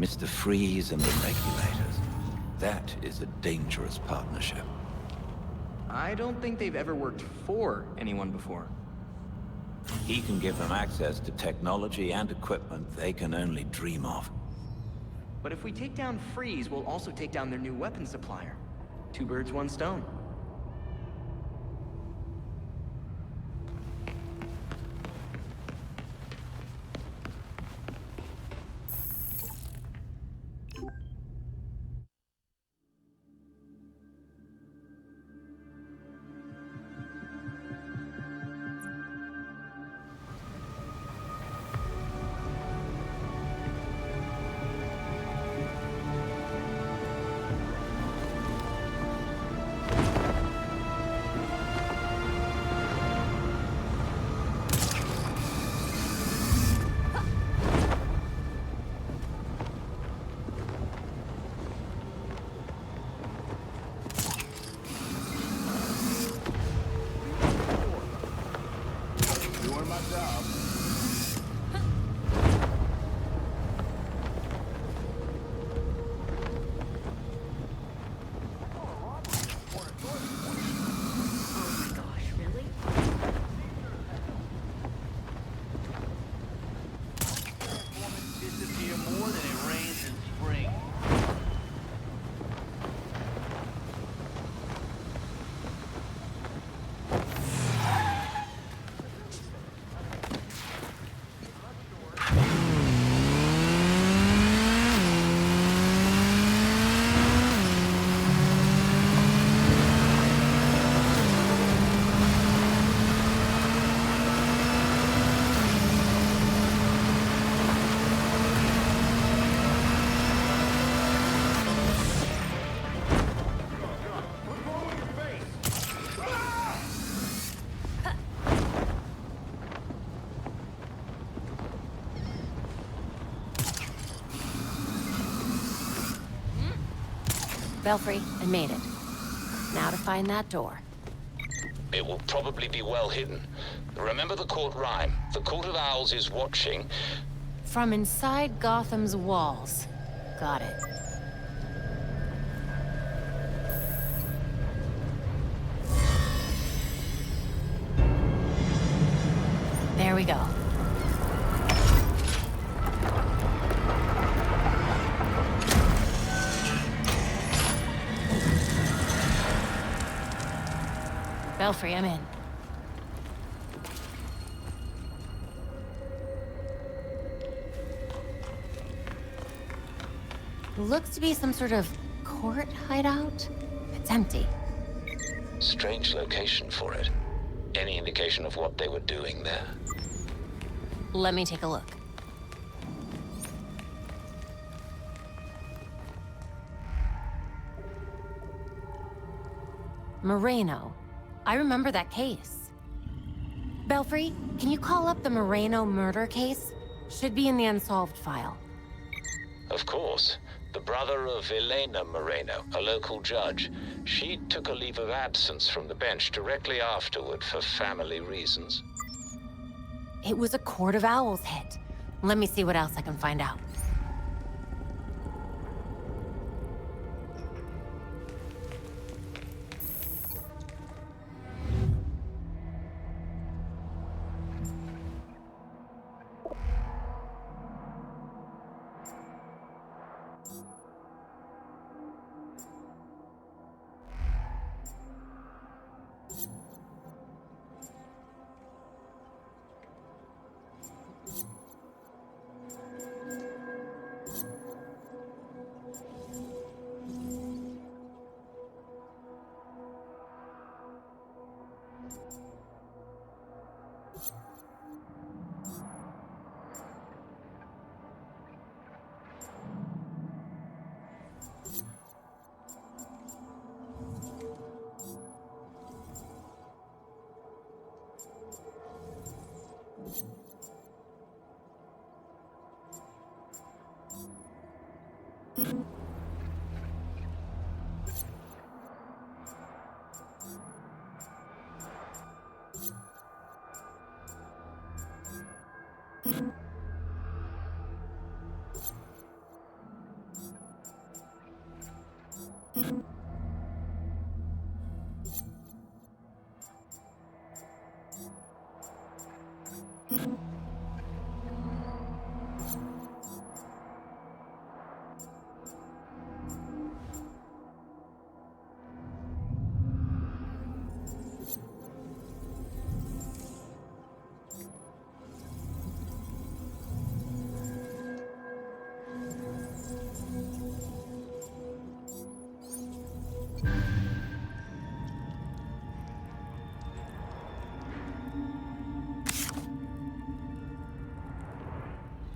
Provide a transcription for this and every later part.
Mr. Freeze and the regulators. That is a dangerous partnership. I don't think they've ever worked for anyone before. He can give them access to technology and equipment they can only dream of. But if we take down Freeze, we'll also take down their new weapon supplier. Two birds, one stone. Belfry, I made it. Now to find that door. It will probably be well hidden. Remember the court rhyme. The Court of Owls is watching. From inside Gotham's walls. Got it. There we go. Belfry, I'm in. Looks to be some sort of court hideout. It's empty. Strange location for it. Any indication of what they were doing there? Let me take a look. Moreno. I remember that case. Belfry, can you call up the Moreno murder case? Should be in the unsolved file. Of course. The brother of Elena Moreno, a local judge. She took a leave of absence from the bench directly afterward for family reasons. It was a Court of Owls hit. Let me see what else I can find out.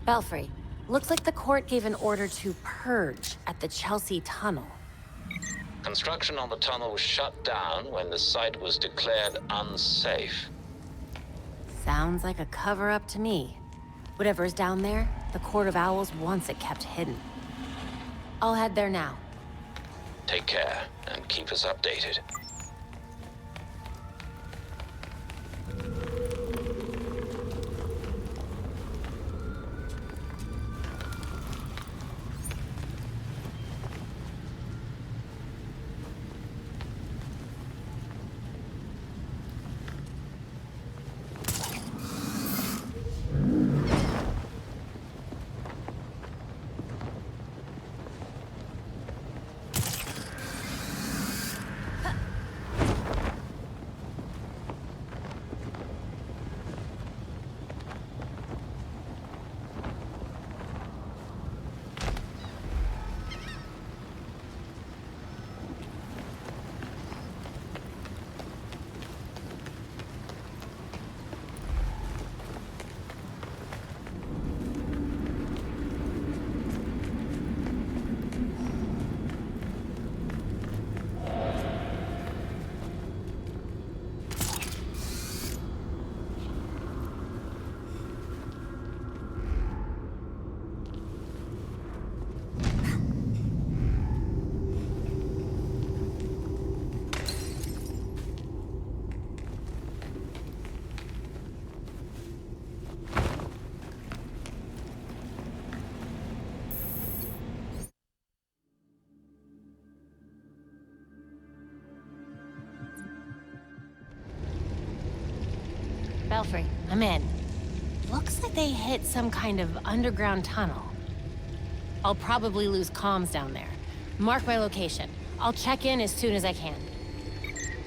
Belfry, looks like the court gave an order to purge at the Chelsea Tunnel. Construction on the tunnel was shut down when the site was declared unsafe. Sounds like a cover-up to me. Whatever's down there, the Court of Owls wants it kept hidden. I'll head there now. Take care, and keep us updated. Belfry, I'm in. Looks like they hit some kind of underground tunnel. I'll probably lose comms down there. Mark my location. I'll check in as soon as I can.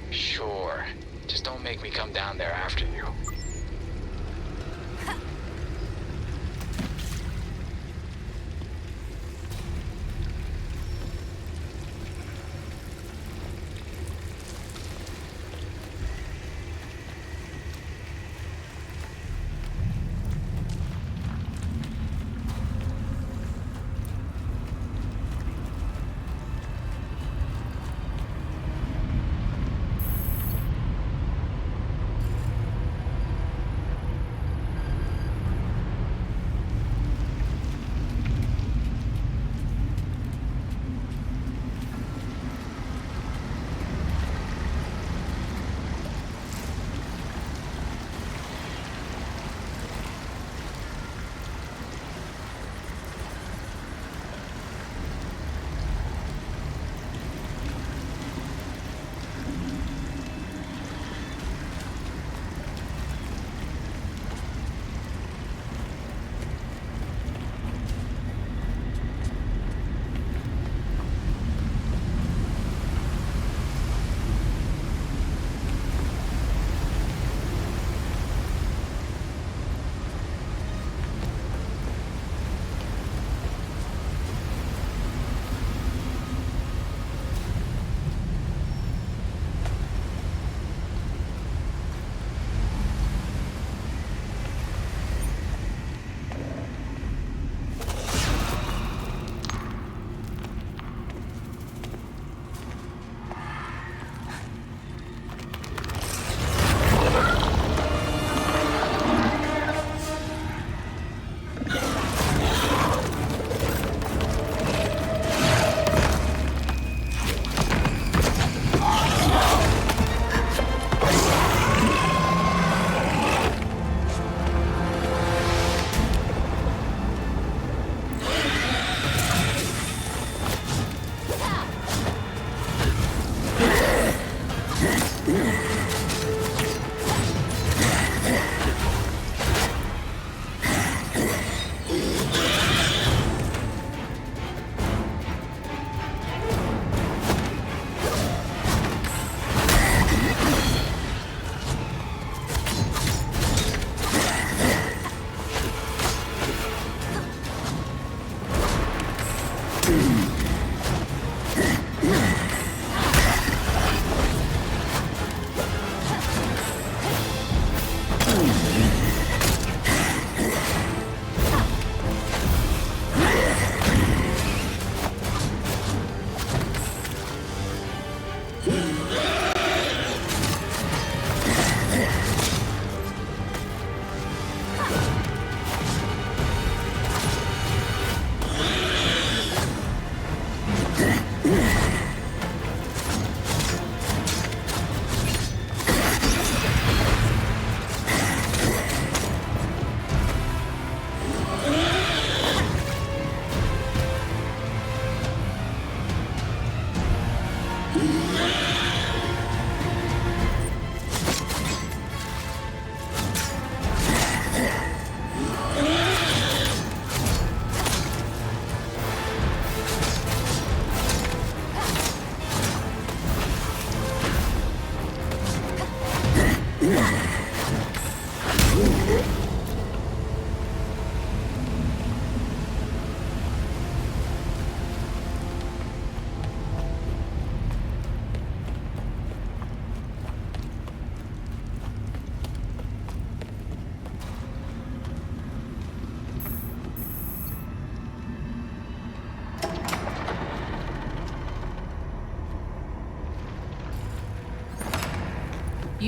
Sure. Just don't make me come down there after you.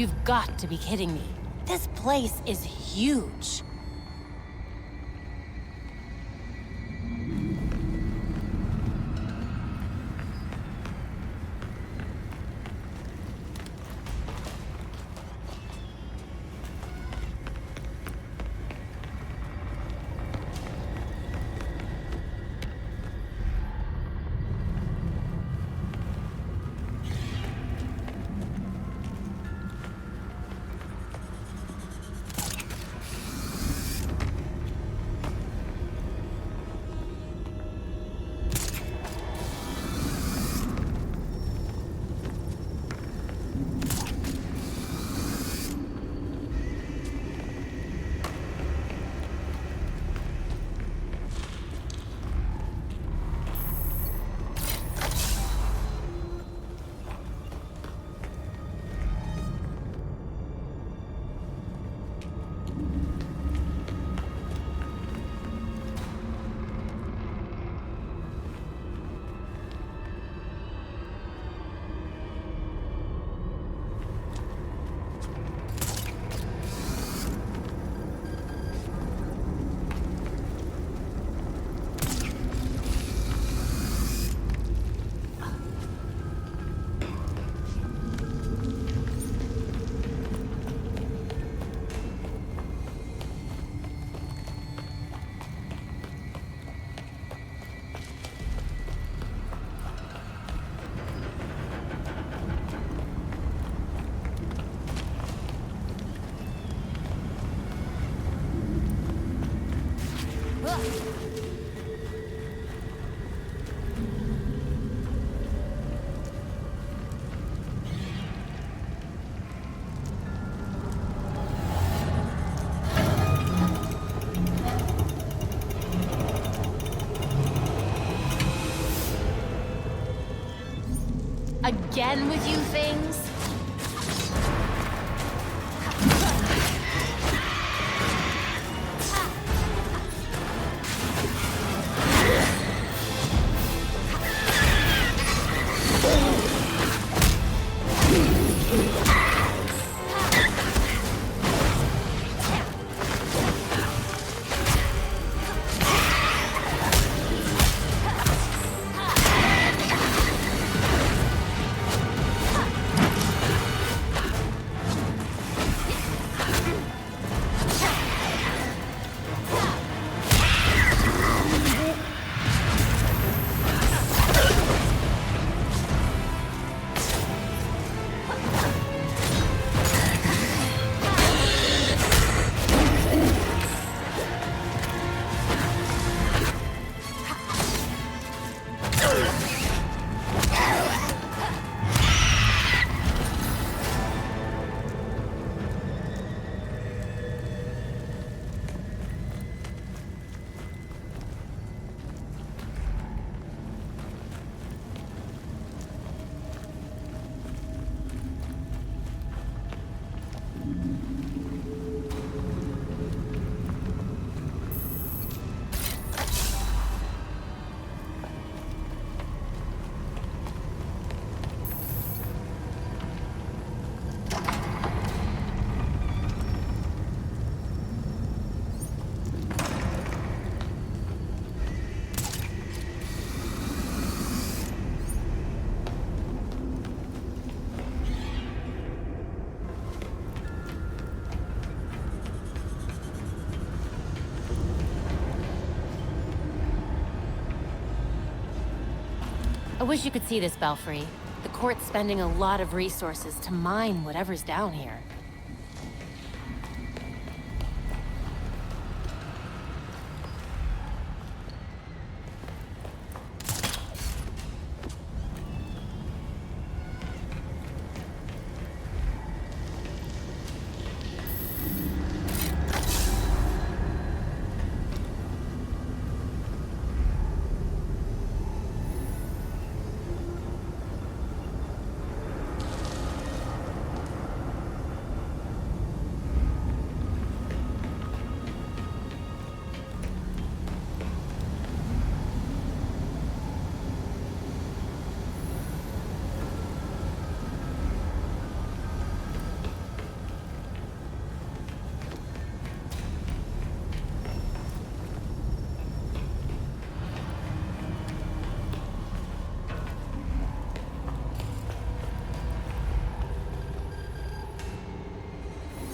You've got to be kidding me. This place is huge. Again with you things? I wish you could see this, Belfry. The court's spending a lot of resources to mine whatever's down here.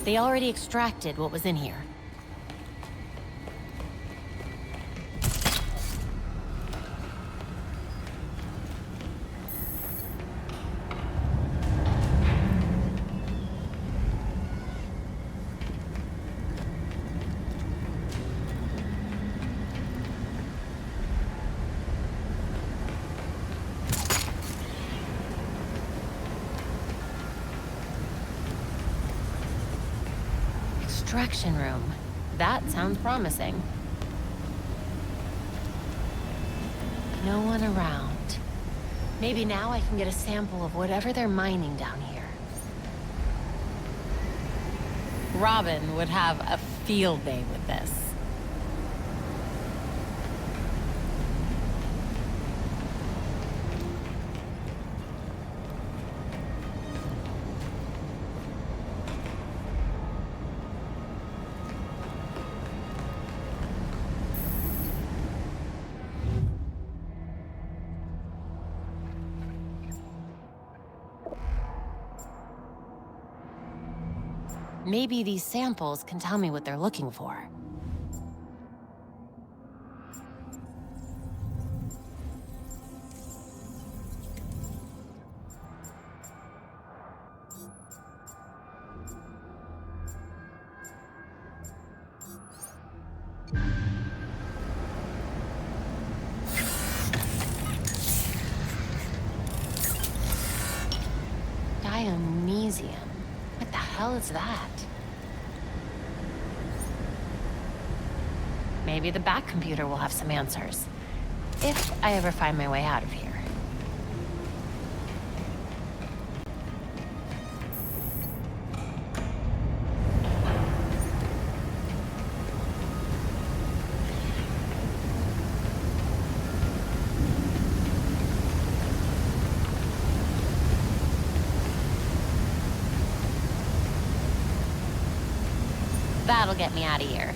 They already extracted what was in here. Extraction room. That sounds promising. No one around. Maybe now I can get a sample of whatever they're mining down here. Robin would have a field day with this. Maybe these samples can tell me what they're looking for. Dionysium. What the hell is that? Maybe the back computer will have some answers. If I ever find my way out of here. That'll get me out of here.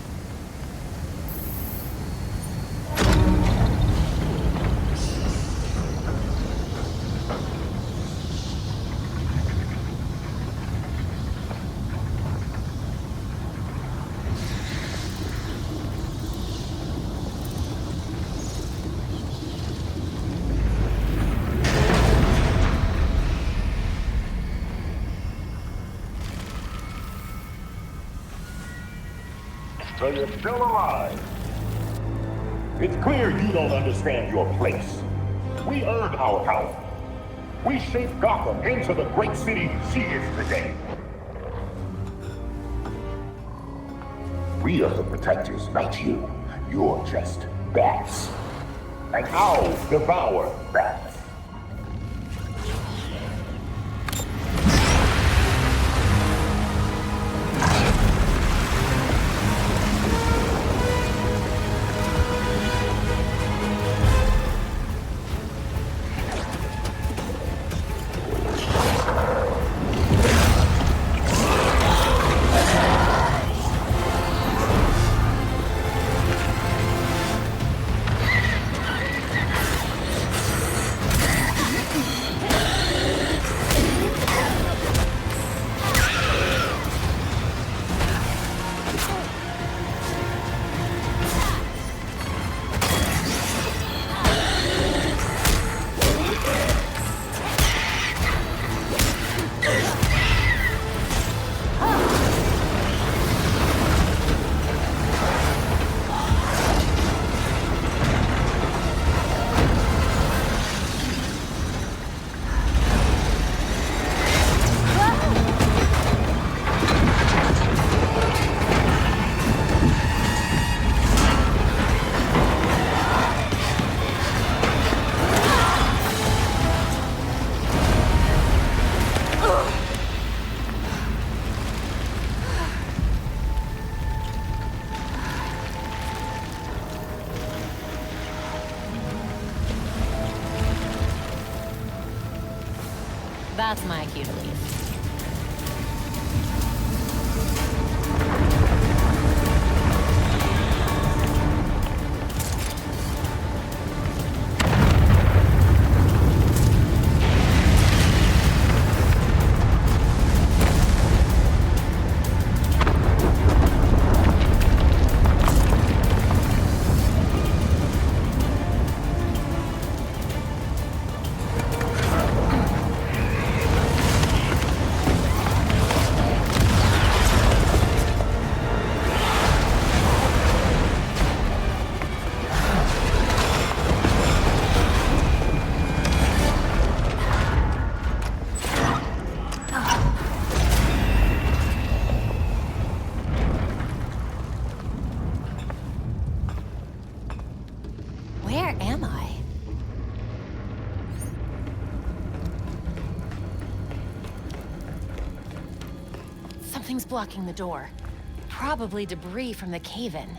So you're still alive. It's clear you don't understand your place. We earned our power. We shaped Gotham into the great city she is today. We are the protectors, not you. You're just bats. And I'll devour bats. That's my cue to leave. Where am I? Something's blocking the door. Probably debris from the cave-in.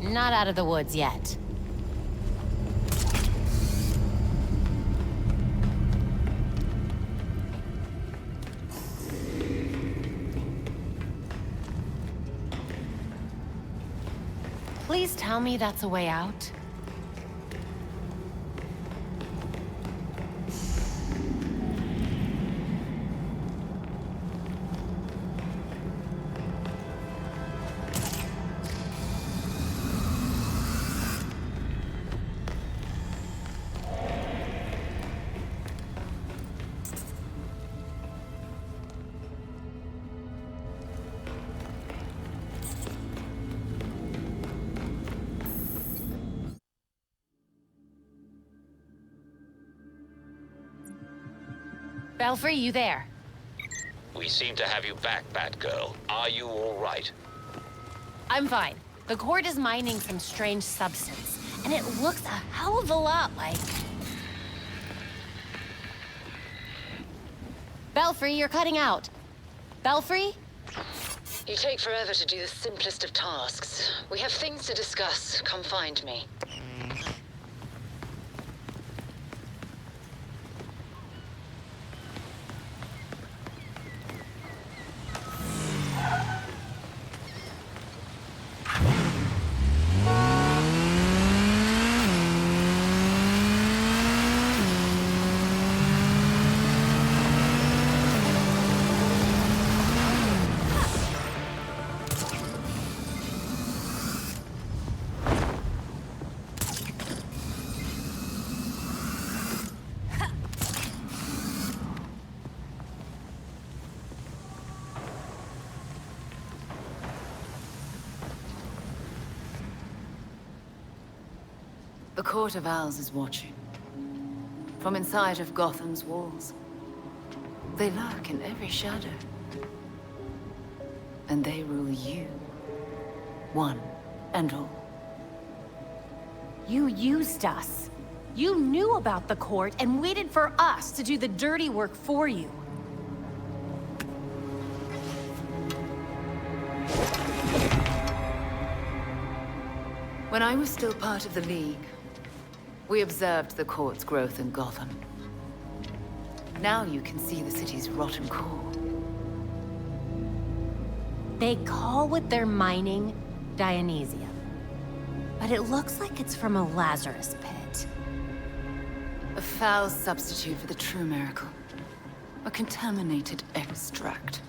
Not out of the woods yet. Please tell me that's a way out. Belfry, you there? We seem to have you back, Batgirl. Are you all right? I'm fine. The court is mining some strange substance, and it looks a hell of a lot like... Belfry, you're cutting out. Belfry? You take forever to do the simplest of tasks. We have things to discuss. Come find me. The Court of Owls is watching. From inside of Gotham's walls. They lurk in every shadow. And they rule you. One and all. You used us. You knew about the court and waited for us to do the dirty work for you. When I was still part of the League, we observed the court's growth in Gotham. Now you can see the city's rotten core. They call what they're mining Dionysium. But it looks like it's from a Lazarus pit. A foul substitute for the true miracle. A contaminated extract.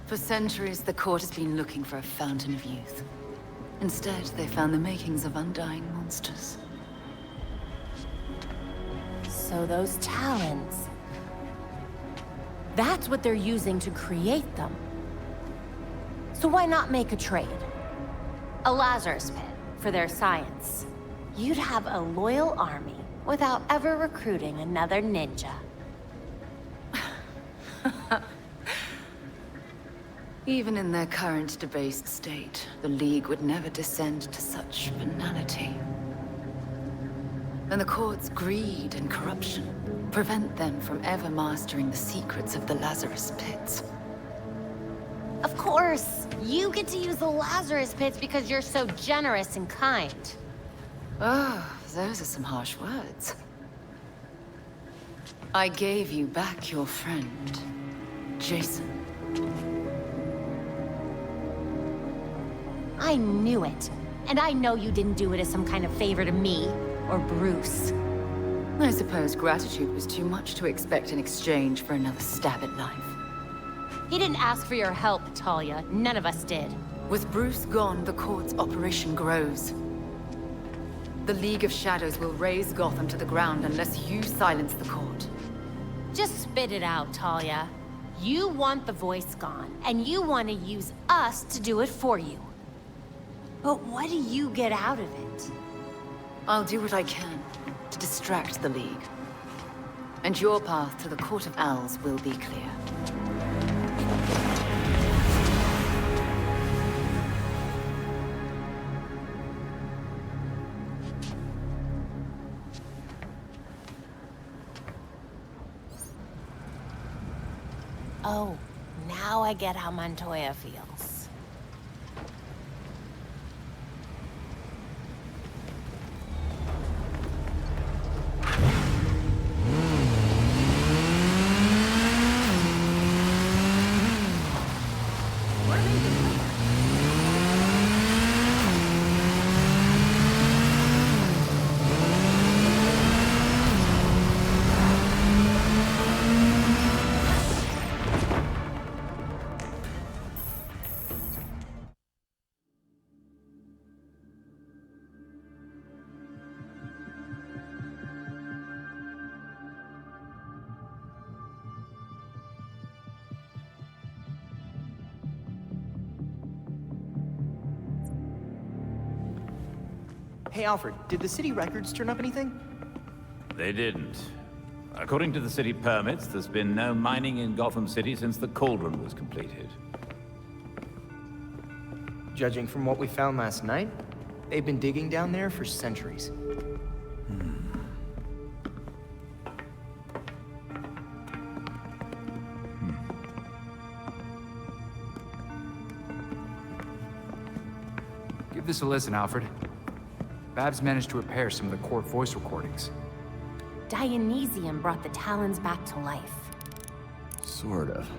For centuries, the court has been looking for a fountain of youth. Instead, they found the makings of undying monsters. So those talons... that's what they're using to create them. So why not make a trade? A Lazarus pit for their science. You'd have a loyal army without ever recruiting another ninja. Even in their current debased state, the League would never descend to such banality. And the court's greed and corruption prevent them from ever mastering the secrets of the Lazarus pits. Of course! You get to use the Lazarus pits because you're so generous and kind. Oh, those are some harsh words. I gave you back your friend, Jason. I knew it. And I know you didn't do it as some kind of favor to me, or Bruce. I suppose gratitude was too much to expect in exchange for another stab at life. He didn't ask for your help, Talia. None of us did. With Bruce gone, the court's operation grows. The League of Shadows will raze Gotham to the ground unless you silence the court. Just spit it out, Talia. You want the voice gone, and you want to use us to do it for you. But what do you get out of it? I'll do what I can to distract the League. And your path to the Court of Owls will be clear. Oh, now I get how Montoya feels. Hey, Alfred, did the city records turn up anything? They didn't. According to the city permits, there's been no mining in Gotham City since the Cauldron was completed. Judging from what we found last night, they've been digging down there for centuries. Give this a listen, Alfred. Babs managed to repair some of the core voice recordings. Dionysium brought the Talons back to life. Sort of.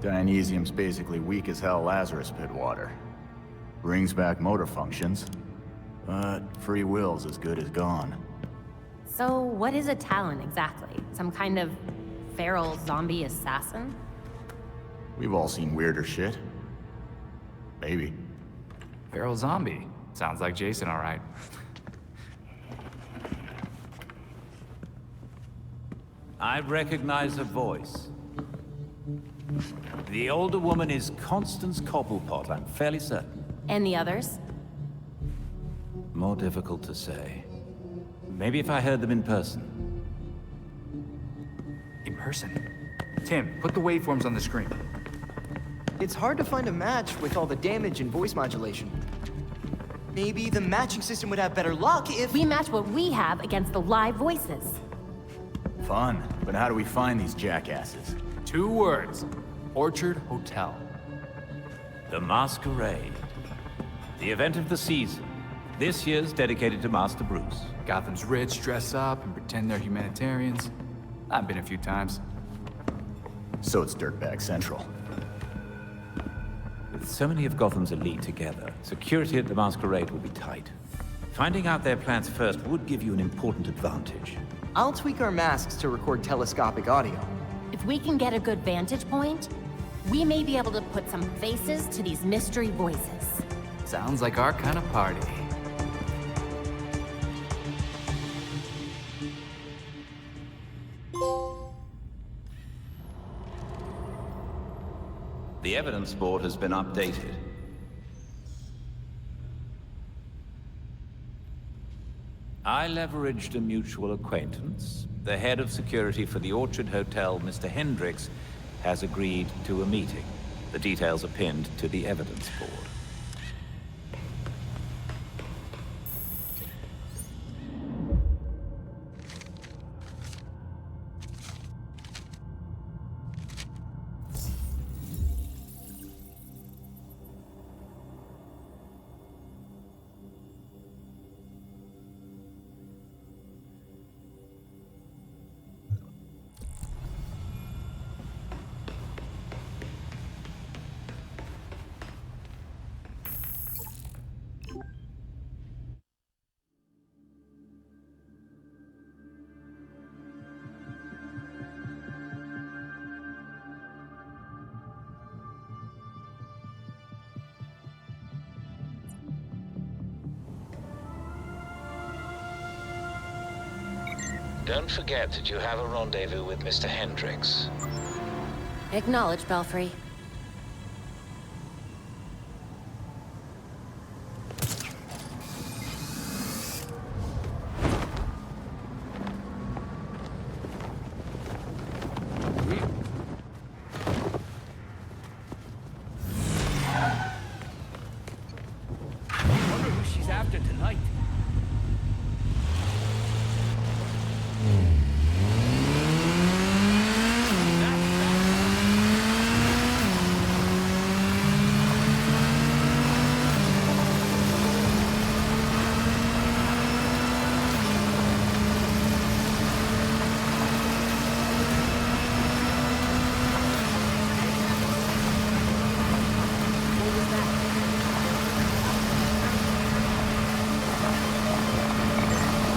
Dionysium's basically weak as hell Lazarus Pit water. Brings back motor functions, but free will's as good as gone. So what is a Talon exactly? Some kind of feral zombie assassin? We've all seen weirder shit. Maybe. Feral zombie. Sounds like Jason, all right. I recognize her voice. The older woman is Constance Cobblepot, I'm fairly certain. And the others? More difficult to say. Maybe if I heard them in person. In person? Tim, put the waveforms on the screen. It's hard to find a match with all the damage and voice modulation. Maybe the matching system would have better luck if... We match what we have against the live voices. Fun, but how do we find these jackasses? 2 words. Orchard Hotel. The Masquerade. The event of the season. This year's dedicated to Master Bruce. Gotham's rich dress up and pretend they're humanitarians. I've been a few times. So it's Dirtbag Central. With so many of Gotham's elite together, security at the Masquerade will be tight. Finding out their plans first would give you an important advantage. I'll tweak our masks to record telescopic audio. If we can get a good vantage point, we may be able to put some faces to these mystery voices. Sounds like our kind of party. The evidence board has been updated. I leveraged a mutual acquaintance. The head of security for the Orchard Hotel, Mr. Hendricks, has agreed to a meeting. The details are pinned to the evidence board. Don't forget that you have a rendezvous with Mr. Hendricks. Acknowledge, Belfry. Wonder who she's after tonight.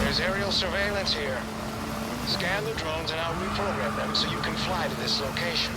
There's aerial surveillance here. Scan the drones and I'll reprogram them so you can fly to this location.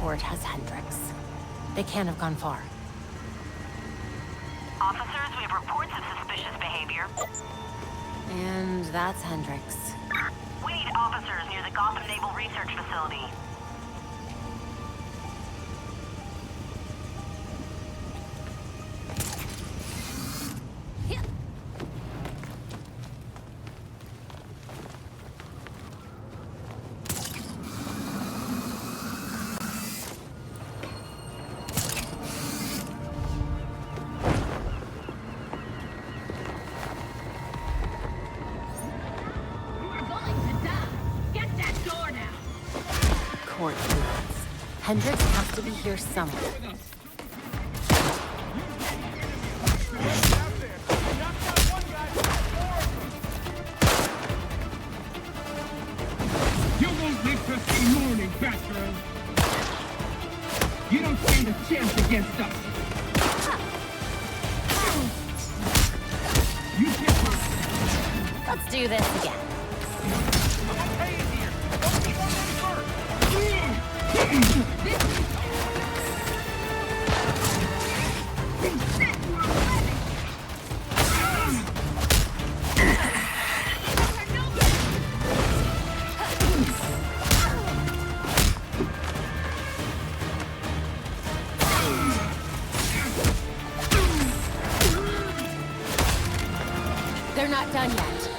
Court has Hendricks. They can't have gone far. Officers, we have reports of suspicious behavior. And that's Hendricks. We need officers near the Gotham Naval Research Facility. Court rules. Hendricks has to be here somewhere. You won't live to see morning, Batgirl. You don't stand a chance against us. You can't. Let's do this again. They're not done yet.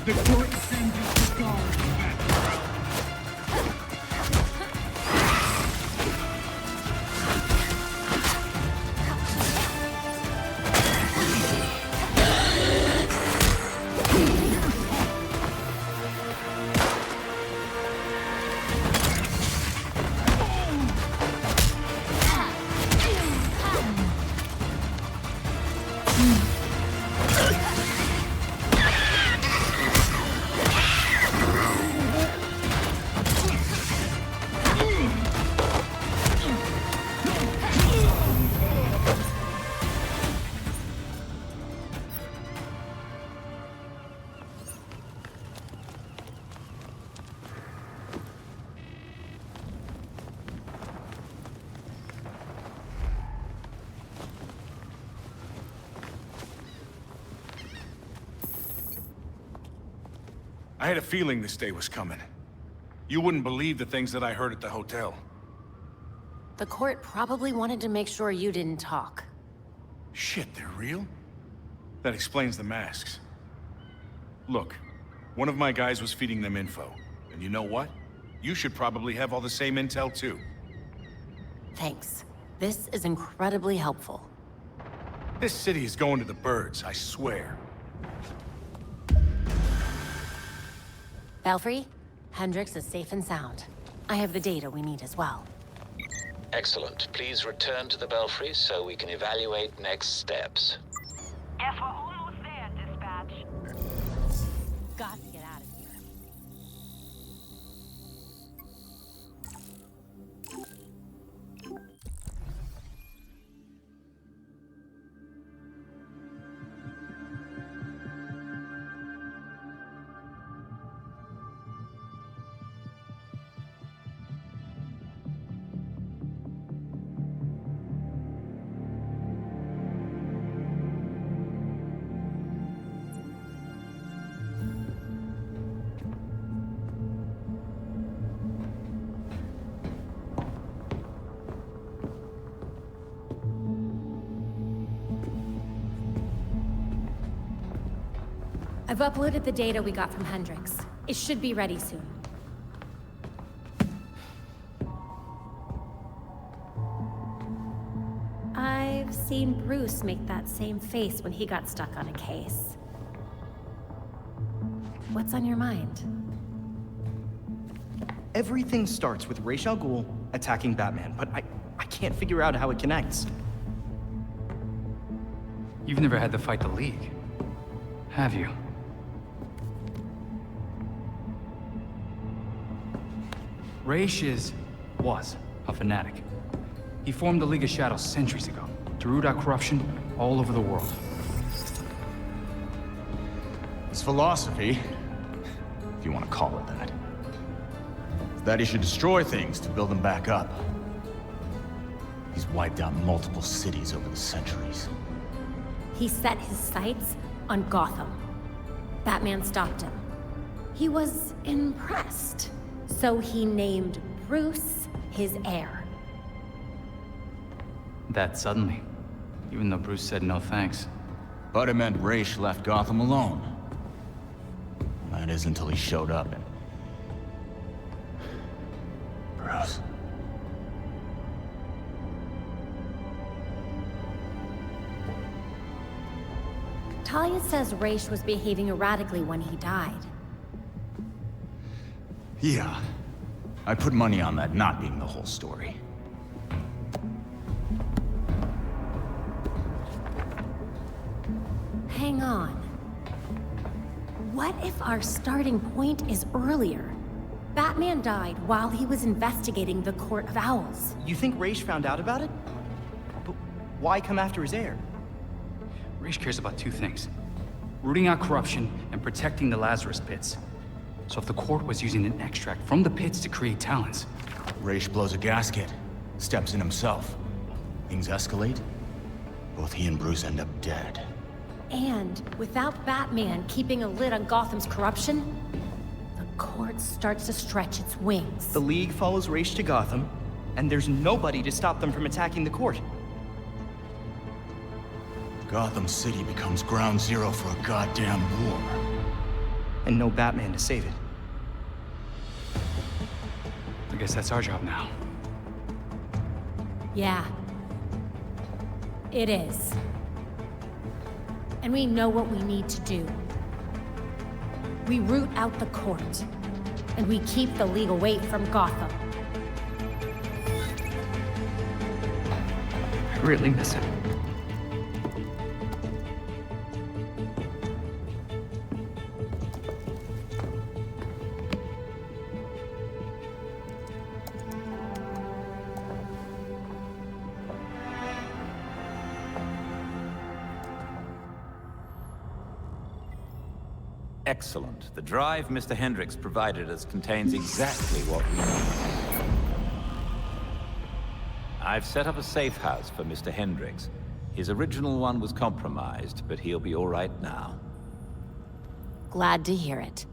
The court sends us the guards back. had a feeling this day was coming. You wouldn't believe the things that I heard at the hotel. The court probably wanted to make sure you didn't talk. Shit, they're real? That explains the masks. Look, one of my guys was feeding them info. And you know what? You should probably have all the same intel too. Thanks. This is incredibly helpful. This city is going to the birds, I swear. Belfry, Hendricks is safe and sound. I have the data we need as well. Excellent. Please return to the Belfry so we can evaluate next steps. Guess we're almost there, dispatch. Got to get out of here. I've uploaded the data we got from Hendricks. It should be ready soon. I've seen Bruce make that same face when he got stuck on a case. What's on your mind? Everything starts with Ra's al Ghul attacking Batman, but I can't figure out how it connects. You've never had to fight the League, have you? Ra's was a fanatic. He formed the League of Shadows centuries ago to root out corruption all over the world. His philosophy, if you want to call it that, is that he should destroy things to build them back up. He's wiped out multiple cities over the centuries. He set his sights on Gotham. Batman stopped him. He was impressed, so he named Bruce his heir. That suddenly, even though Bruce said no thanks. But it meant Ra's left Gotham alone. That is until he showed up and... Bruce. Talia says Ra's was behaving erratically when he died. Yeah. I put money on that not being the whole story. Hang on. What if our starting point is earlier? Batman died while he was investigating the Court of Owls. You think Ra's found out about it? But why come after his heir? Ra's cares about two things: rooting out corruption and protecting the Lazarus Pits. So if the court was using an extract from the pits to create talents... Ra's blows a gasket, steps in himself. Things escalate. Both he and Bruce end up dead. And without Batman keeping a lid on Gotham's corruption, the court starts to stretch its wings. The League follows Ra's to Gotham, and there's nobody to stop them from attacking the court. Gotham City becomes ground zero for a goddamn war. And no Batman to save it. I guess that's our job now. Yeah. It is. And we know what we need to do. We root out the court, and we keep the League away from Gotham. I really miss it. Excellent. The drive Mr. Hendricks provided us contains exactly what we need. I've set up a safe house for Mr. Hendricks. His original one was compromised, but he'll be all right now. Glad to hear it.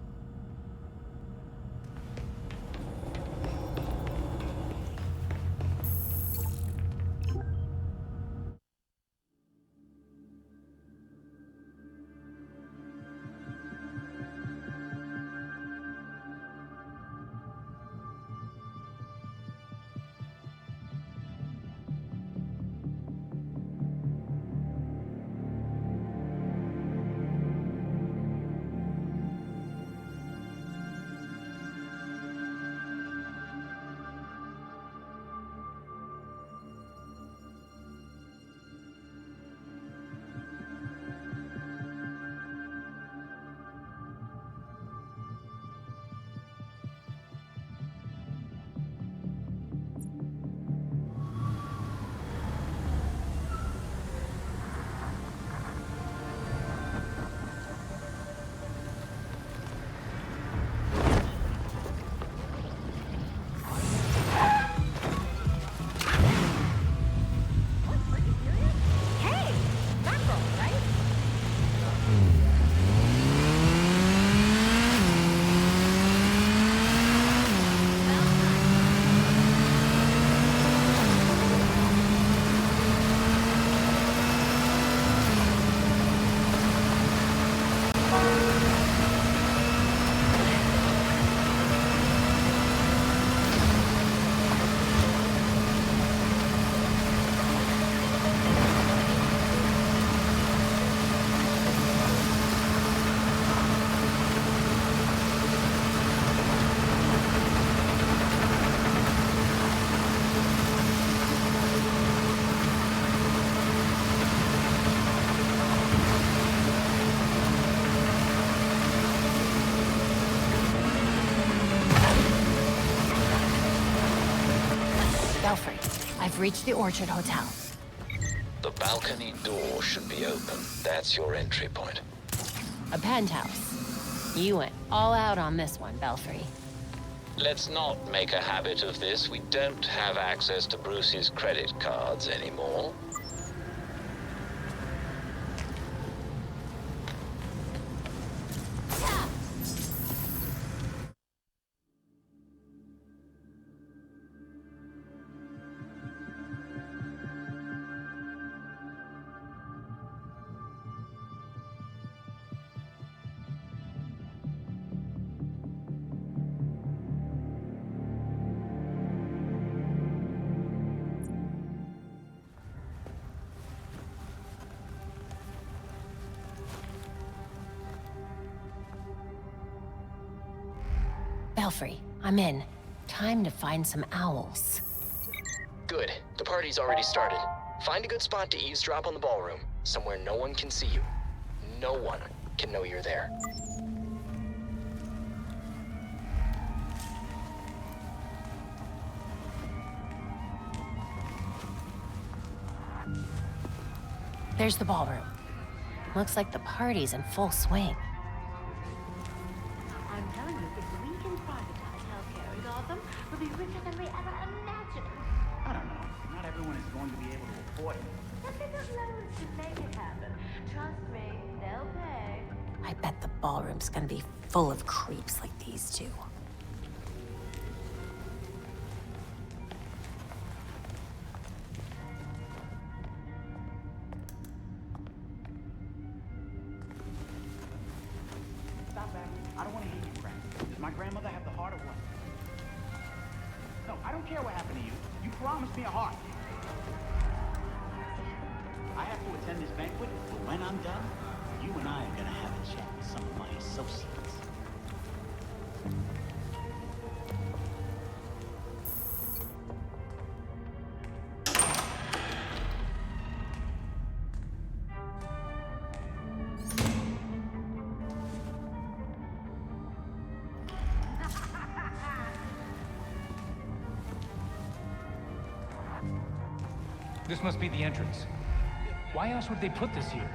Belfry, I've reached the Orchard Hotel. The balcony door should be open. That's your entry point. A penthouse. You went all out on this one, Belfry. Let's not make a habit of this. We don't have access to Bruce's credit cards anymore. Belfry, I'm in. Time to find some owls. Good. The party's already started. Find a good spot to eavesdrop on the ballroom, somewhere no one can see you. No one can know you're there. There's the ballroom. Looks like the party's in full swing. I'm telling you, if we can privatize healthcare in Gotham, we'll be richer than we ever imagined. I don't know. Not everyone is going to be able to afford it. But they got loans to make it happen. Trust me, they'll pay. I bet the ballroom's gonna be full of creeps like these two. Stop that. I don't want to hear you cry. Does my grandmother have the heart or what? No, I don't care what happened to you. You promised me a heart. I have to attend this banquet, but when I'm done, you and I are gonna have a chat with some of my associates. This must be the entrance. Why else would they put this here?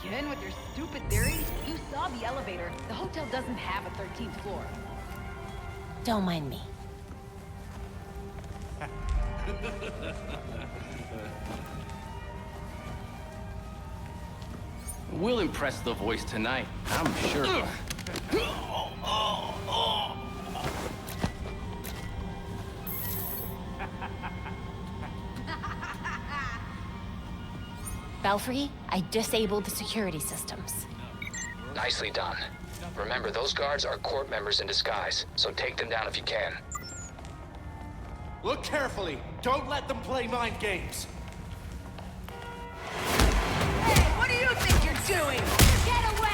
Again with your stupid theories? You saw the elevator. The hotel doesn't have a 13th floor. Don't mind me. We'll impress the voice tonight, I'm sure. Belfry, I disabled the security systems. Nicely done. Remember, those guards are court members in disguise, so take them down if you can. Look carefully. Don't let them play mind games. Hey, what do you think you're doing? Get away!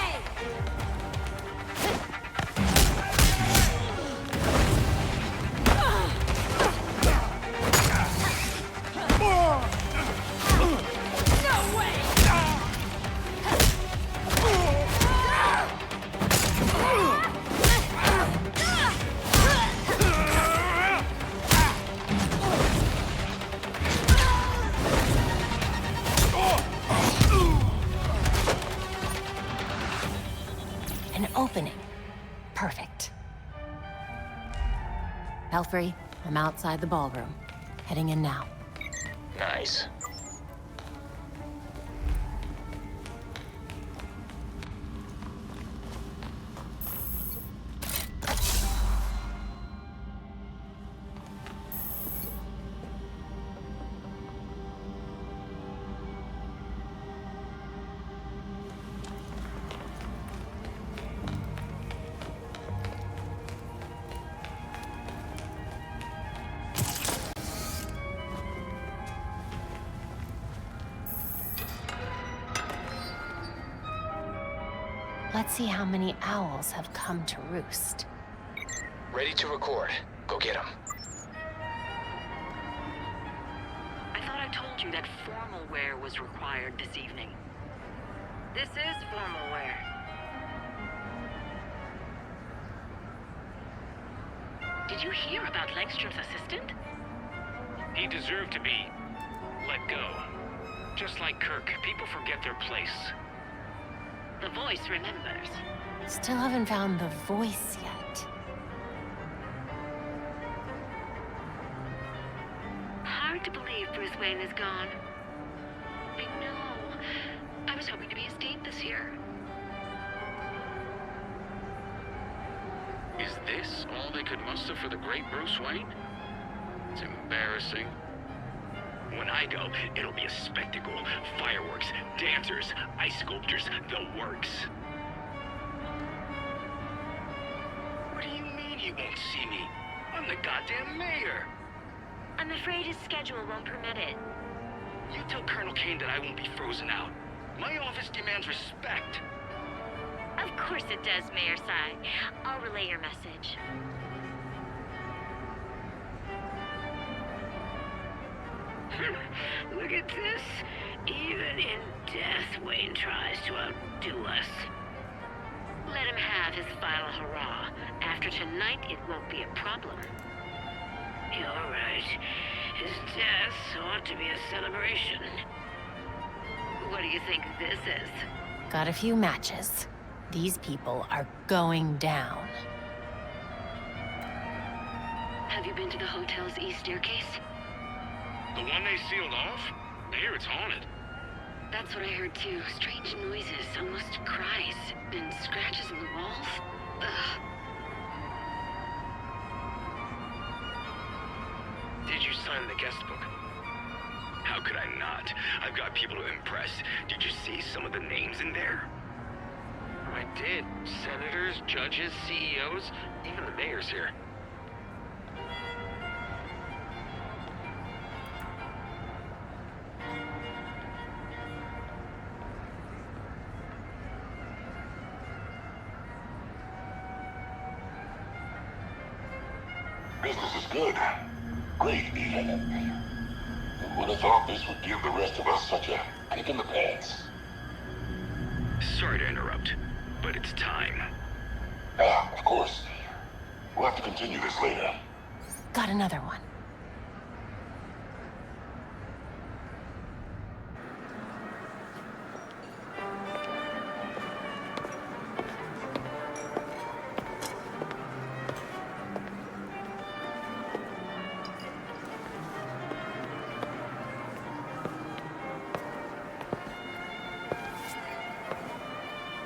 An opening. Perfect. Belfry, I'm outside the ballroom. Heading in now. Nice. Let's see how many owls have come to roost. Ready to record. Go get them. I thought I told you that formal wear was required this evening. This is formal wear. Did you hear about Langstrom's assistant? He deserved to be let go. Just like Kirk, people forget their place. The voice remembers. Still haven't found the voice yet. Hard to believe Bruce Wayne is gone. I know. I was hoping to be his date this year. Is this all they could muster for the great Bruce Wayne? It's embarrassing. When I go, it'll be a spectacle. Fireworks, dancers, ice sculptures, the works. What do you mean you won't see me? I'm the goddamn mayor. I'm afraid his schedule won't permit it. You tell Colonel Kane that I won't be frozen out. My office demands respect. Of course it does, Mayor Sai. I'll relay your message. Look at this. Even in death, Wayne tries to outdo us. Let him have his final hurrah. After tonight, it won't be a problem. You're right. His death ought to be a celebration. What do you think this is? Got a few matches. These people are going down. Have you been to the hotel's east staircase? The one they sealed off? I hear it's haunted. That's what I heard too. Strange noises, almost cries, and scratches in the walls. Ugh. Did you sign the guest book? How could I not? I've got people to impress. Did you see some of the names in there? I did. Senators, judges, CEOs, even the mayor's here. Business is good. Great, even. Who would have thought this would give the rest of us such a kick in the pants? Sorry to interrupt, but it's time. Of course. We'll have to continue this later. Got another one.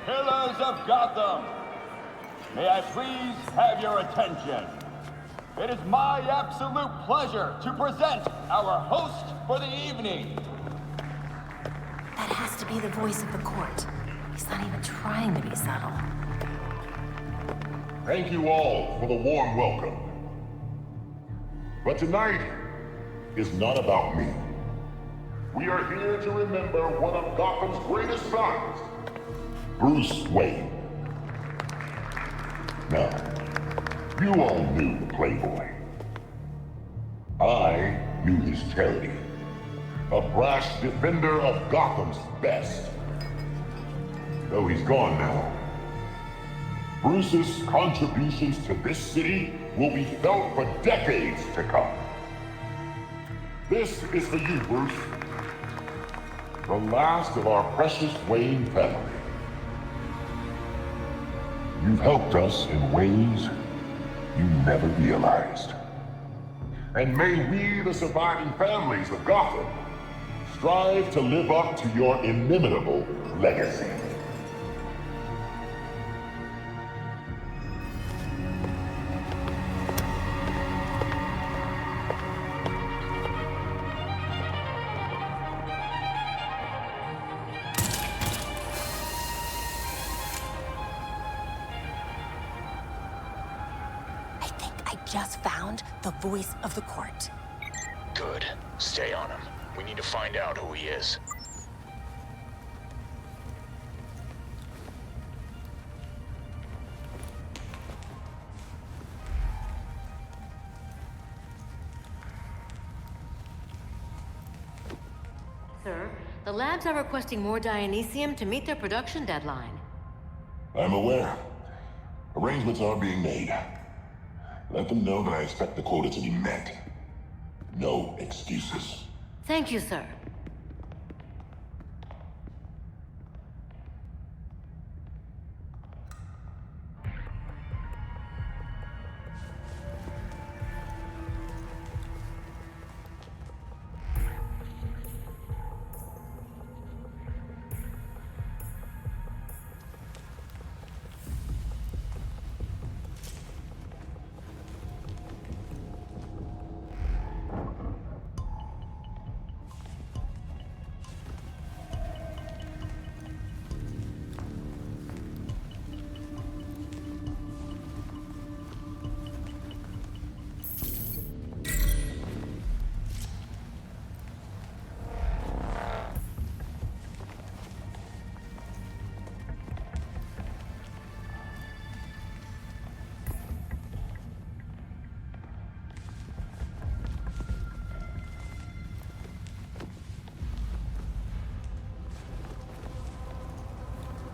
Pillars of Gotham, may I please have your attention? It is my absolute pleasure to present our host for the evening. That has to be the voice of the court. He's not even trying to be subtle. Thank you all for the warm welcome. But tonight is not about me. We are here to remember one of Gotham's greatest sons, Bruce Wayne. Now, you all knew the Playboy. I knew his charity. A brash defender of Gotham's best. Though he's gone now, Bruce's contributions to this city will be felt for decades to come. This is for you, Bruce. The last of our precious Wayne family. You've helped us in ways you never realized. And may we, the surviving families of Gotham, strive to live up to your inimitable legacy. Just found the voice of the court. Good. Stay on him. We need to find out who he is. Sir, the labs are requesting more Dionysium to meet their production deadline. I'm aware. Arrangements are being made. Let them know that I expect the quota to be met. No excuses. Thank you, sir.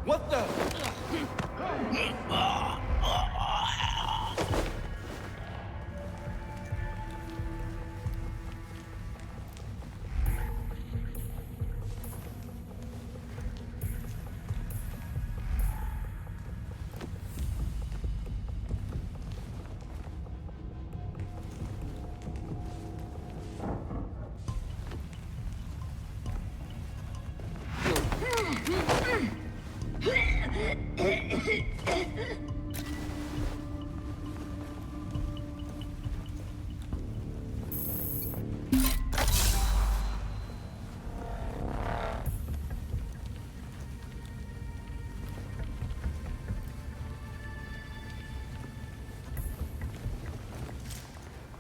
What the?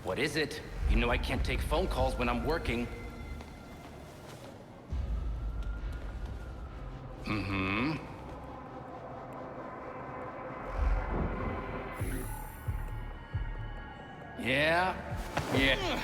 What is it? You know I can't take phone calls when I'm working. Mm-hmm. Yeah. Yeah.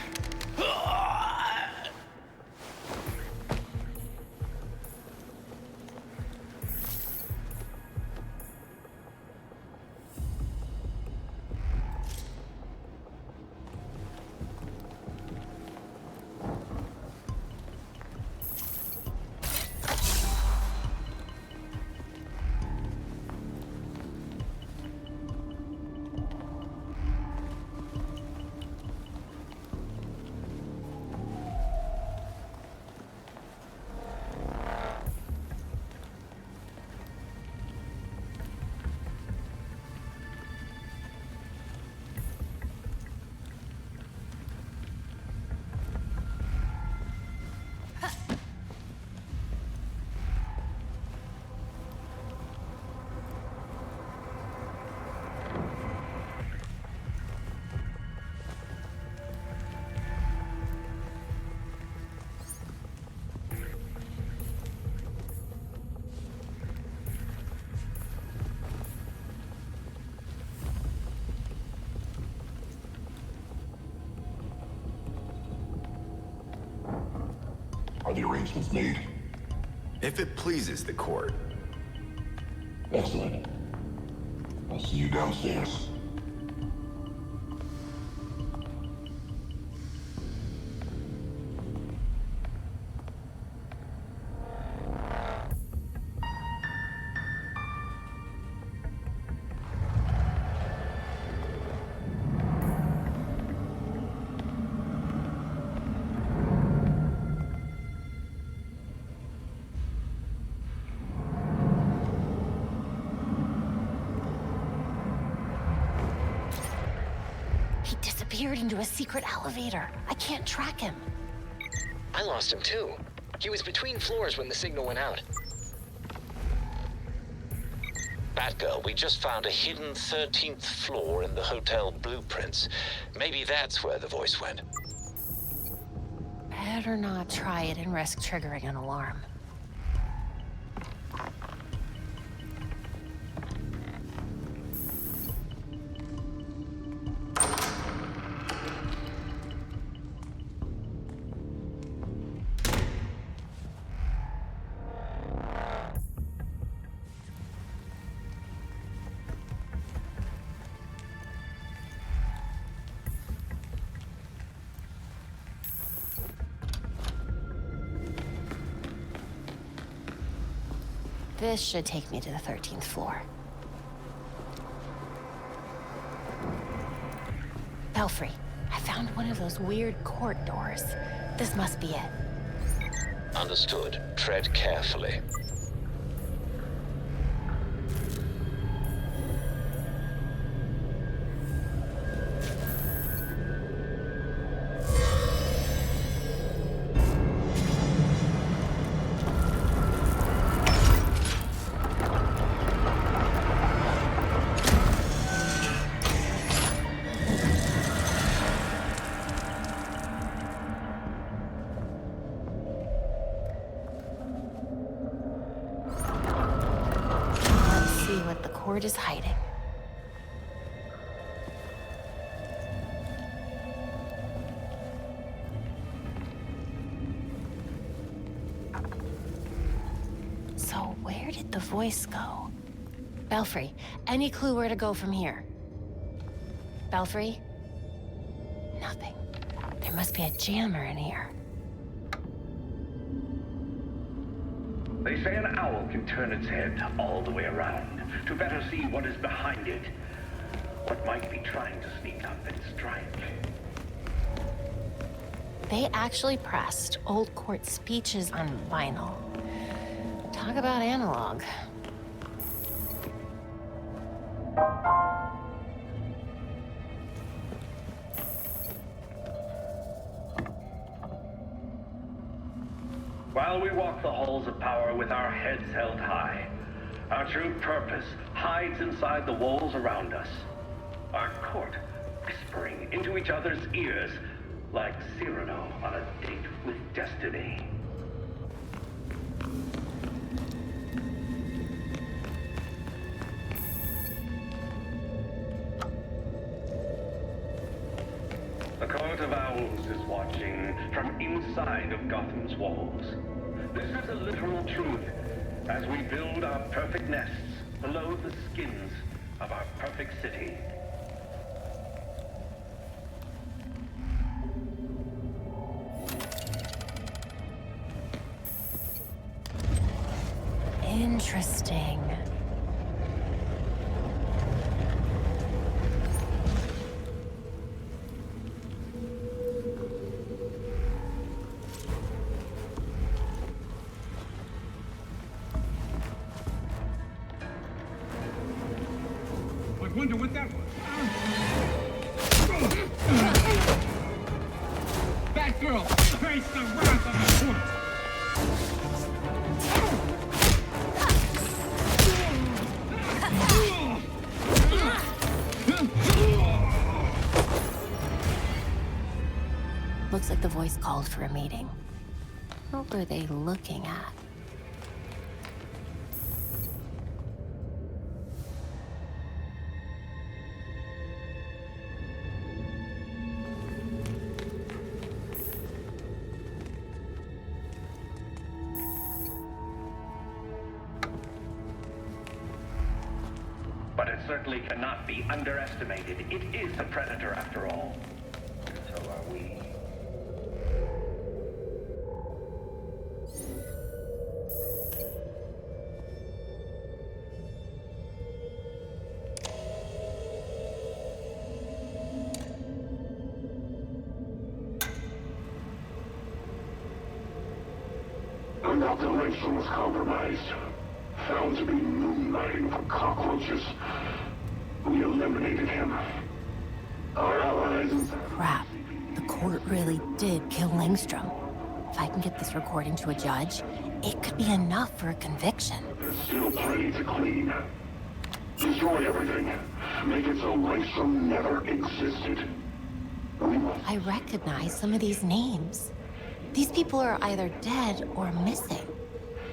Are the arrangements made? If it pleases the court. Excellent. I'll see you downstairs. He disappeared into a secret elevator. I can't track him. I lost him too. He was between floors when the signal went out. Batgirl, we just found a hidden 13th floor in the hotel blueprints. Maybe that's where the voice went. Better not try it and risk triggering an alarm. This should take me to the 13th floor. Belfry, I found one of those weird court doors. This must be it. Understood. Tread carefully. Court is hiding. So where did the voice go? Belfry, any clue where to go from here? Belfry? Nothing. There must be a jammer in here. They say an owl can turn its head all the way around to better see what is behind it. What might be trying to sneak up and strike. They actually pressed old court speeches on vinyl. Talk about analog. While we walk the halls of power with our heads held high, our true purpose hides inside the walls around us. Our court whispering into each other's ears like Cyrano on a date with destiny. The Court of Owls is watching from inside of Gotham's walls. This is a literal truth as we build our perfect nests below the skins of our perfect city. Interesting. I wonder what that was. Batgirl, face the wrath of the court. Looks like the voice called for a meeting. What were they looking at? But it certainly cannot be underestimated. It is a predator after all. So are we. Dr. Langstrom was compromised. Found to be moonlighting for cockroaches. We eliminated him. Our allies... Crap. The court really did kill Langstrom. If I can get this recording to a judge, it could be enough for a conviction. There's still plenty to clean. Destroy everything. Make it so Langstrom never existed. I recognize some of these names. These people are either dead or missing.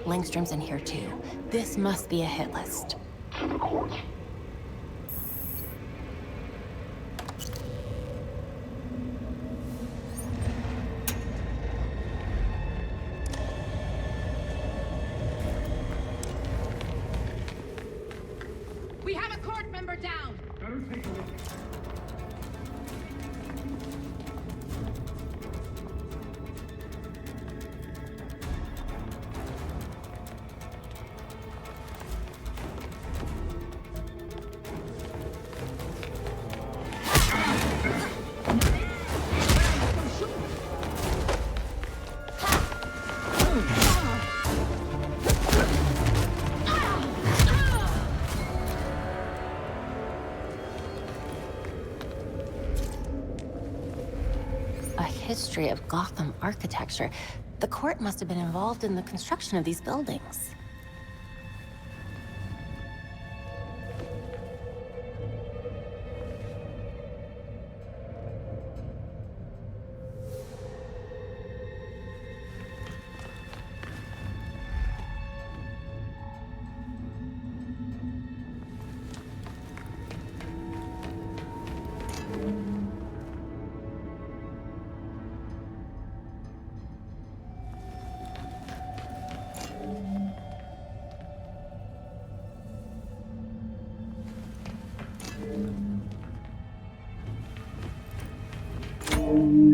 Langstrom's in here too. This must be a hit list. To the court. We have a court member down! Better take a look. a history of Gotham architecture. The court must have been involved in the construction of these buildings.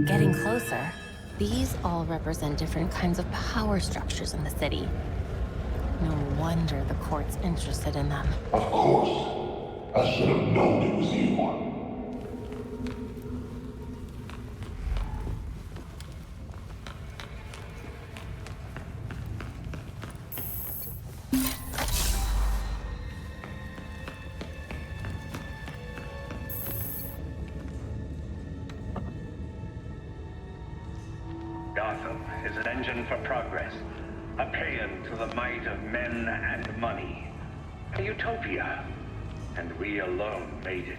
Getting closer, these all represent different kinds of power structures in the city. No wonder the court's interested in them. Of course. I should have known it was you. Gotham is an engine for progress, a paean to the might of men and money. A utopia, and we alone made it.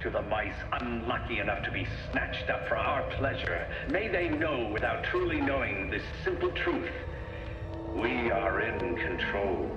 To the mice unlucky enough to be snatched up for our pleasure, may they know without truly knowing this simple truth. We are in control.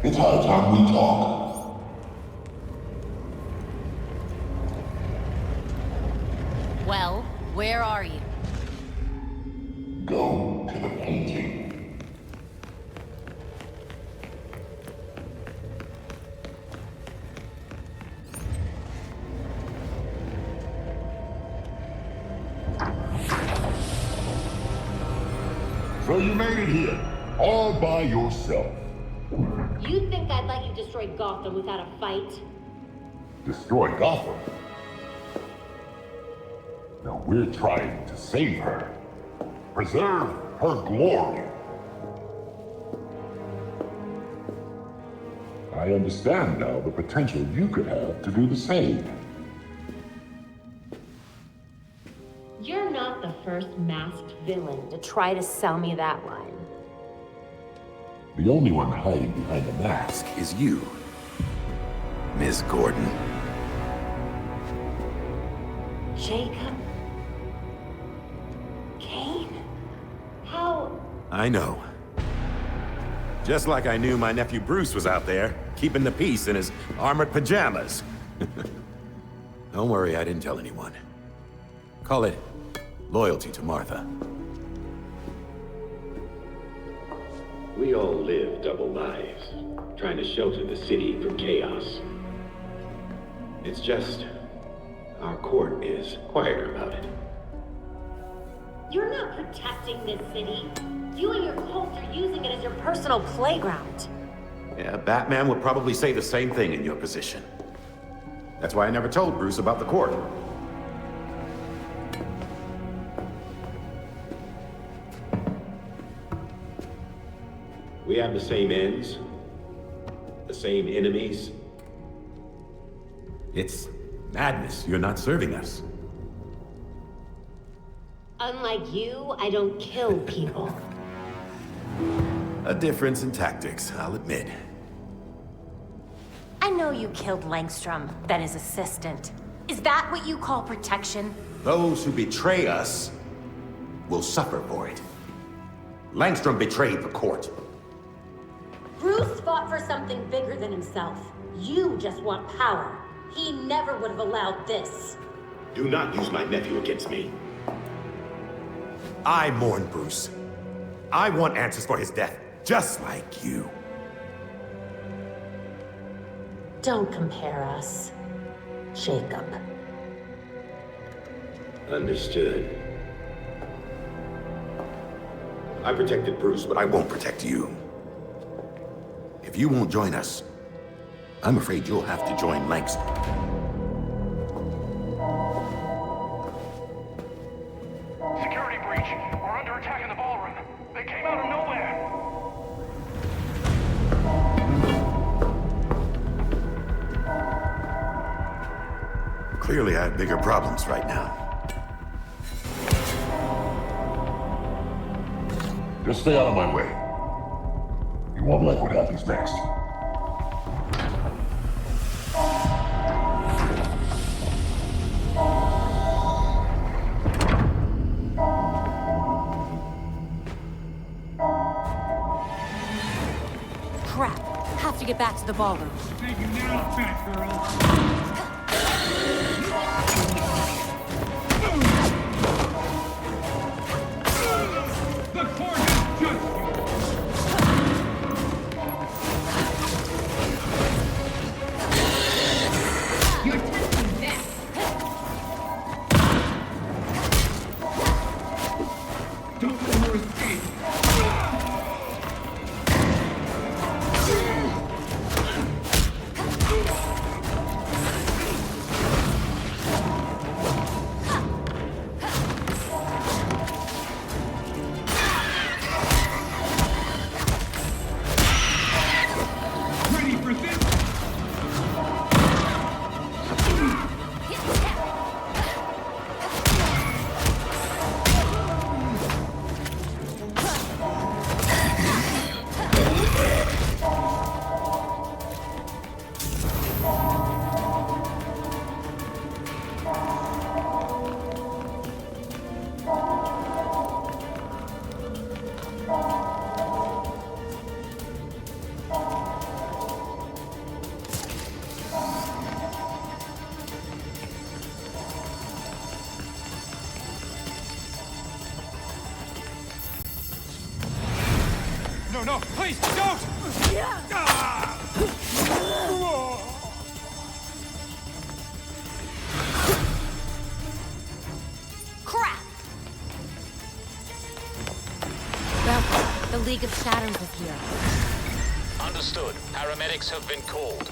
It's high time we talk. Well, where are you? Go to the painting. So you made it here, all by yourself. You think I'd let you destroy Gotham without a fight? Destroy Gotham? No, we're trying to save her. Preserve her glory. I understand now the potential you could have to do the same. You're not the first masked villain to try to sell me that line. The only one hiding behind the mask is you, Miss Gordon. Jacob? Kane? How? I know. Just like I knew my nephew Bruce was out there, keeping the peace in his armored pajamas. Don't worry, I didn't tell anyone. Call it loyalty to Martha. We all live double lives, trying to shelter the city from chaos. It's just, our court is quieter about it. You're not protecting this city. You and your cult are using it as your personal playground. Yeah, Batman would probably say the same thing in your position. That's why I never told Bruce about the court. We have the same ends, the same enemies. It's madness. You're not serving us. Unlike you, I don't kill people. A difference in tactics, I'll admit. I know you killed Langstrom, then his assistant. Is that what you call protection? Those who betray us will suffer for it. Langstrom betrayed the court. Bruce fought for something bigger than himself. You just want power. He never would have allowed this. Do not use my nephew against me. I mourn Bruce. I want answers for his death, just like you. Don't compare us, Jacob. Understood. I protected Bruce, but I won't protect you. If you won't join us, I'm afraid you'll have to join Langstrom. Security breach. We're under attack in the ballroom. They came out of nowhere. Clearly, I have bigger problems right now. Just stay out of my way. You won't like what happens next. Crap. Have to get back to the ballroom. Thank you now, Batgirl. The court has judged you. You're testing that. Don't overestimate. Ready for this? No, no, please, don't! Crap! Well, the League of Shadows is here. Understood. Paramedics have been called.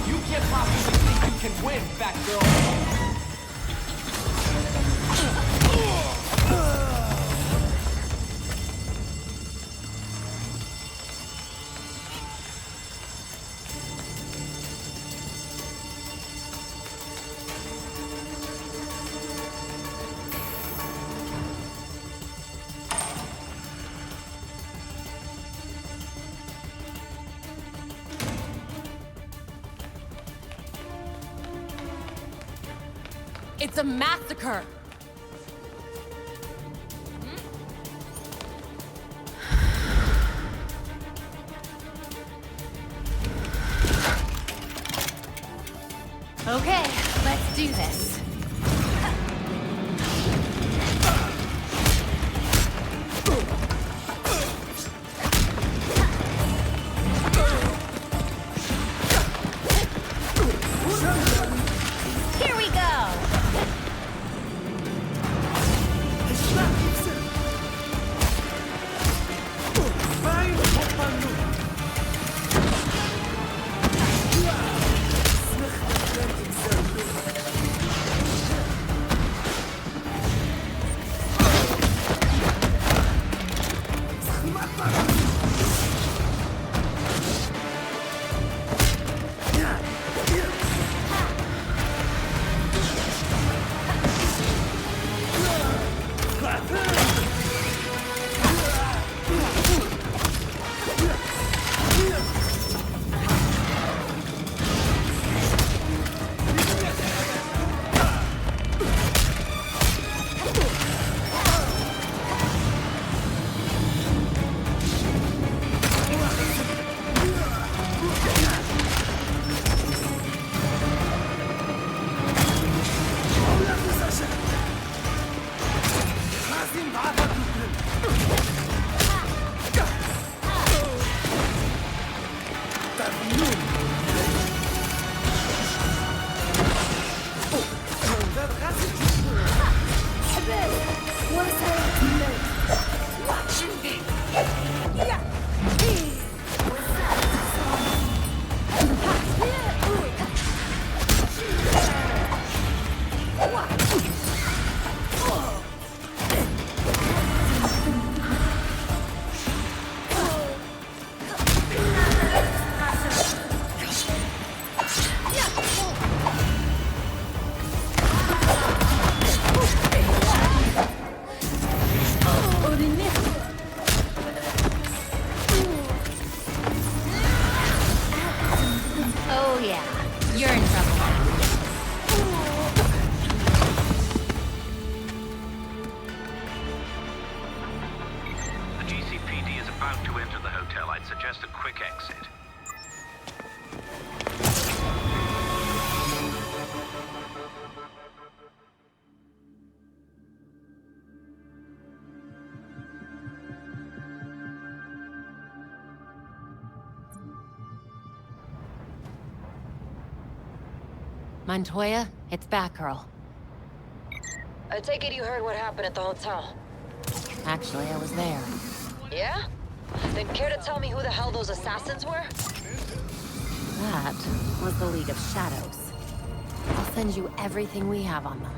You can't possibly think you can win, Batgirl. It's a massacre! Okay, let's do this. Here we go! Oh yeah, you're in trouble now. The GCPD is about to enter the hotel. I'd suggest a quick exit. Montoya, it's Batgirl. I take it you heard what happened at the hotel. Actually, I was there. Yeah? Then care to tell me who the hell those assassins were? That was the League of Shadows. I'll send you everything we have on them.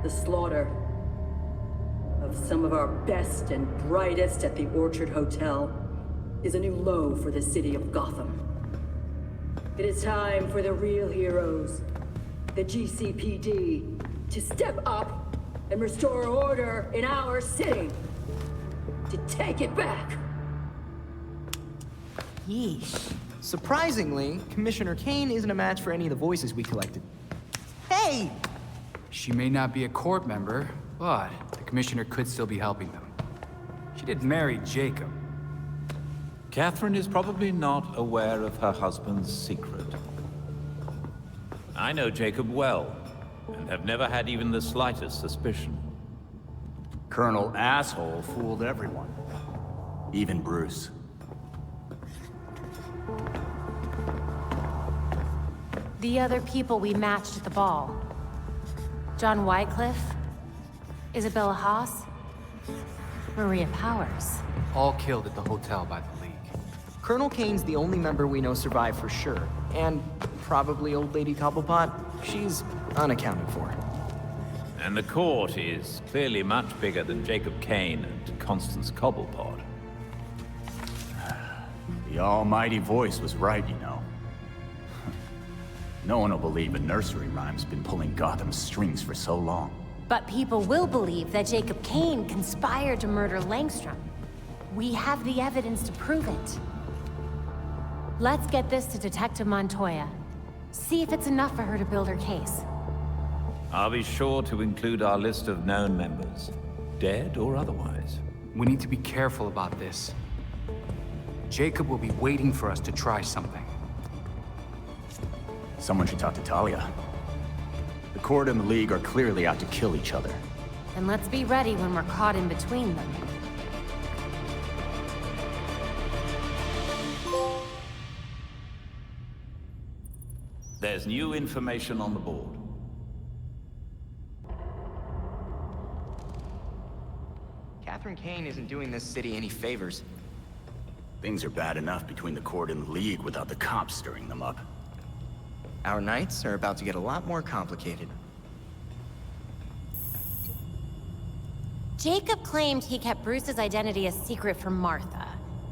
The slaughter of some of our best and brightest at the Orchard Hotel is a new low for the city of Gotham. It is time for the real heroes, the GCPD, to step up and restore order in our city. To take it back. Yeesh. Surprisingly, Commissioner Kane isn't a match for any of the voices we collected. Hey! She may not be a court member, but the commissioner could still be helping them. She did marry Jacob. Catherine is probably not aware of her husband's secret. I know Jacob well, and have never had even the slightest suspicion. Colonel Asshole fooled everyone. Even Bruce. The other people we matched at the ball. John Wycliffe, Isabella Haas, Maria Powers. All killed at the hotel by the League. Colonel Kane's the only member we know survived for sure. And probably Old Lady Cobblepot. She's unaccounted for. And the court is clearly much bigger than Jacob Kane and Constance Cobblepot. The almighty voice was right, you know. No one will believe a nursery rhyme's been pulling Gotham's strings for so long. But people will believe that Jacob Kane conspired to murder Langstrom. We have the evidence to prove it. Let's get this to Detective Montoya. See if it's enough for her to build her case. I'll be sure to include our list of known members, dead or otherwise. We need to be careful about this. Jacob will be waiting for us to try something. Someone should talk to Talia. The Court and the League are clearly out to kill each other. And let's be ready when we're caught in between them. There's new information on the board. Catherine Kane isn't doing this city any favors. Things are bad enough between the Court and the League without the cops stirring them up. Our nights are about to get a lot more complicated. Jacob claimed he kept Bruce's identity a secret from Martha.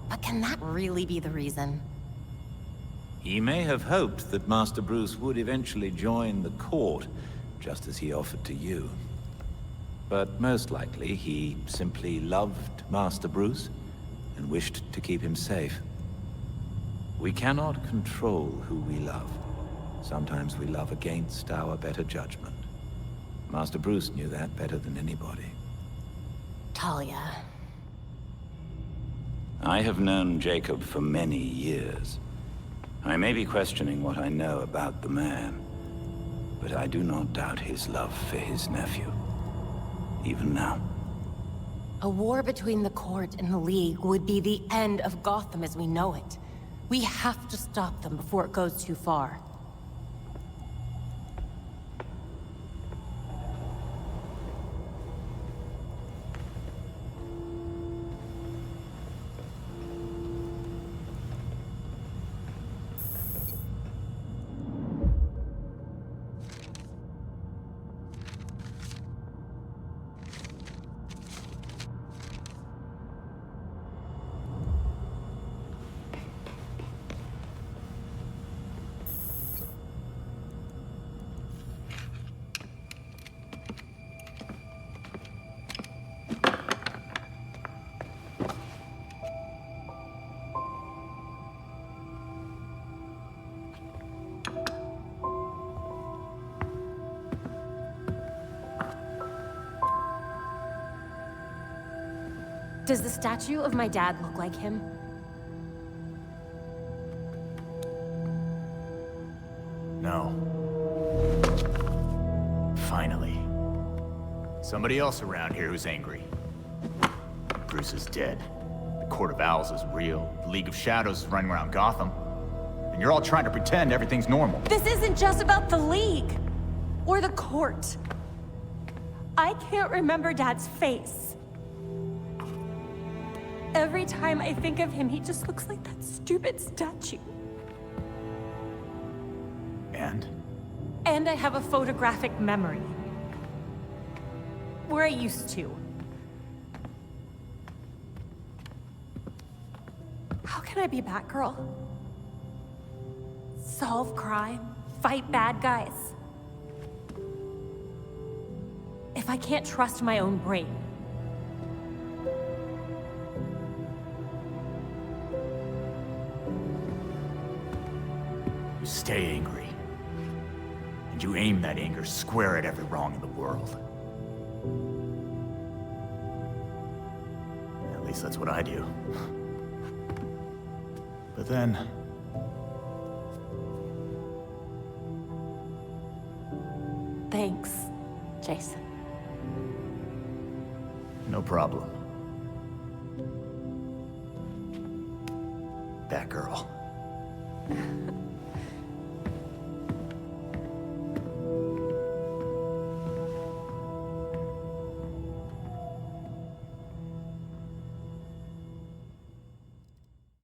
But can that really be the reason? He may have hoped that Master Bruce would eventually join the court, just as he offered to you. But most likely, he simply loved Master Bruce and wished to keep him safe. We cannot control who we love. Sometimes we love against our better judgment. Master Bruce knew that better than anybody. Talia. I have known Jacob for many years. I may be questioning what I know about the man, but I do not doubt his love for his nephew, even now. A war between the court and the League would be the end of Gotham as we know it. We have to stop them before it goes too far. Does the statue of my dad look like him? No. Finally. Somebody else around here who's angry. Bruce is dead. The Court of Owls is real. The League of Shadows is running around Gotham. And you're all trying to pretend everything's normal. This isn't just about the League. Or the court. I can't remember Dad's face. Every time I think of him, he just looks like that stupid statue. And? And I have a photographic memory. Where I used to. How can I be Batgirl? Solve crime, fight bad guys. If I can't trust my own brain. You stay angry. And you aim that anger square at every wrong in the world. At least that's what I do. But then... Thanks, Jason. No problem. Batgirl.